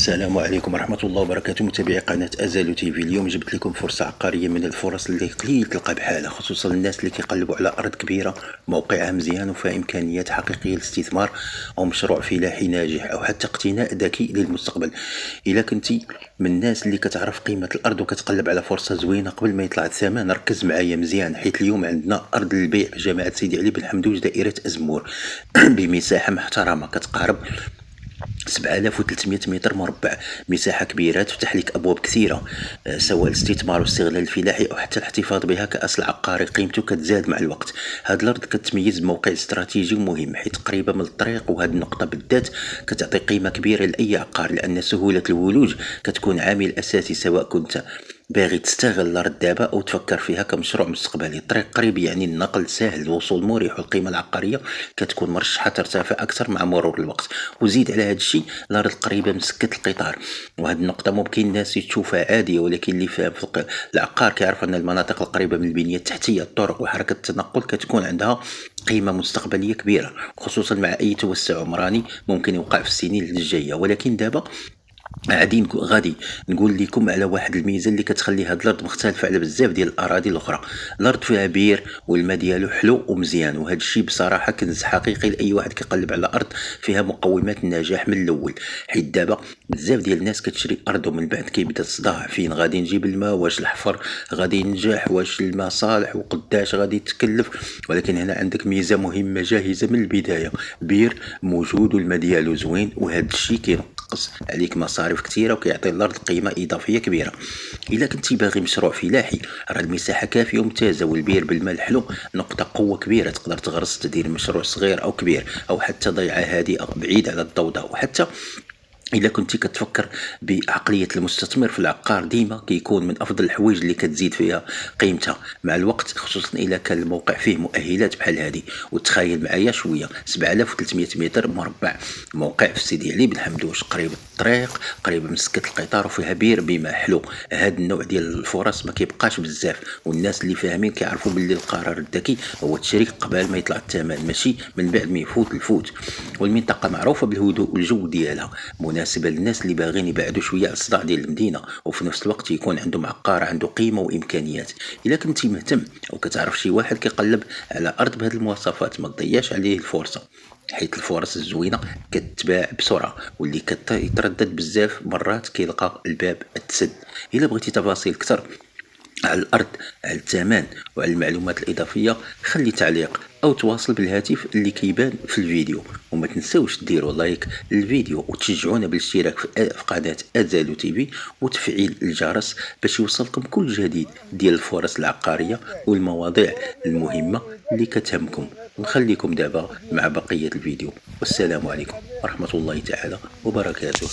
السلام عليكم ورحمة الله وبركاته، متابعي قناة أزالو تي في. اليوم جبت لكم فرصة عقارية من الفرص اللي قليل تلقى بحالها، خصوصا الناس اللي كيقلبوا على أرض كبيرة موقعها مزيان وفيها إمكانيات حقيقية للاستثمار أو مشروع فلاحي ناجح أو حتى اقتناء ذكي للمستقبل. إلا كنتي من الناس اللي كتعرف قيمة الأرض وكتقلب على فرصة زوينة قبل ما يطلع الثمن، ركز معايا مزيان، حيت اليوم عندنا أرض للبيع في جماعة سيدي علي بن حمدوش دائرة أزمور بمساحة محترمة كتقارب 7300 متر مربع. مساحة كبيرة تفتح لك أبواب كثيرة، سواء الاستثمار والاستغلال الفلاحي أو حتى الاحتفاظ بها كأصل عقاري قيمته كتزاد مع الوقت. هاد الأرض كتميز بموقع استراتيجي مهم حيث قريبة من الطريق، وهاد النقطة بالذات كتعطي قيمة كبيرة لأي عقار، لأن سهولة الولوج كتكون عامل أساسي سواء كنت باغي تستغل الأرض دابا أو تفكر فيها كمشروع مستقبلي. الطريق قريب يعني النقل سهل، الوصول مريح، والقيمة العقارية كتكون مرشحة ترتفع أكثر مع مرور الوقت. وزيد على هذا الشيء الأرض قريبة من سكة القطار، وهذه النقطة ممكن الناس تشوفها عادية، ولكن اللي فاهم في العقار كيعرف أن المناطق القريبة من البنية التحتية، الطرق وحركة التنقل كتكون عندها قيمة مستقبلية كبيرة، خصوصا مع أي توسع عمراني ممكن يوقع في السنين الجاية. ولكن دابا غادي نقول لكم على واحد الميزه اللي كتخلي هاد الارض مختلفه على بزاف ديال الاراضي الاخرى. الارض فيها بير والماء ديالو حلو ومزيان، وهذا الشيء بصراحه كنز حقيقي لاي واحد كيقلب على ارض فيها مقومات النجاح من الاول. حيت دابا بزاف ديال الناس كتشري ارض ومن بعد كيبدا الصداع، فين غادي نجيب الماء، واش الحفر غادي ينجح، واش الماء صالح، وقداش غادي يتكلف. ولكن هنا عندك ميزه مهمه جاهزه من البدايه، بير موجود والماء ديالو زوين، وهذا الشيء كينقص عليك مصاريف كثيره وكيعطي الارض قيمه اضافيه كبيره. الا كنتي باغي مشروع فلاحي راه المساحه كافيه وممتازه، والبير بالماء الحلو نقطه قوه كبيره، تقدر تغرس تدير مشروع صغير او كبير، او حتى ضيعه هادئه بعيد على الضوضاء. وحتى إلا كنتي كتفكر بعقلية المستثمر في العقار، ديما كيكون من أفضل الحوايج اللي كتزيد فيها قيمتها مع الوقت، خصوصا إلا كان الموقع فيه مؤهلات بحال هذه. وتخيل معايا شوية 7300 متر مربع، موقع في سيدي علي بن حمدوش، قريب الطريق، قريب من سكة القطار، وفيها بير بما حلو. هاد النوع ديال الفرص ما كيبقاش بزاف، والناس اللي فاهمين كيعرفوا باللي القرار الذكي هو التشريك قبل ما يطلع الثمن، ماشي من بعد ما يفوت الفوت. والمنطقة معروفة بالهدوء والجو ديالها، مناسبة للناس اللي باغيين يبعدوا شوية على الصداع ديال المدينة، وفي نفس الوقت يكون عندهم عقار عنده قيمة وإمكانيات. إلا كنتي مهتم أو كتعرف شي واحد كيقلب على أرض بهذه المواصفات، ما تضيعش عليه الفرصة، حيت الفرص الزوينة كتباع بسرعة، واللي كيتردد بزاف مرات كيلقى الباب اتسد. إلا بغيتي تفاصيل أكثر على الأرض، على الثمن، وعلى المعلومات الإضافية، خلي تعليق أو تواصل بالهاتف اللي كيبان في الفيديو. وما تنسوش ديروا لايك للفيديو وتشجعونا بالاشتراك في قناة أزالو تي في وتفعيل الجرس باش يوصلكم كل جديد ديال الفرص العقارية والمواضيع المهمة اللي كتهمكم. ونخليكم دابا مع بقية الفيديو، والسلام عليكم ورحمة الله تعالى وبركاته.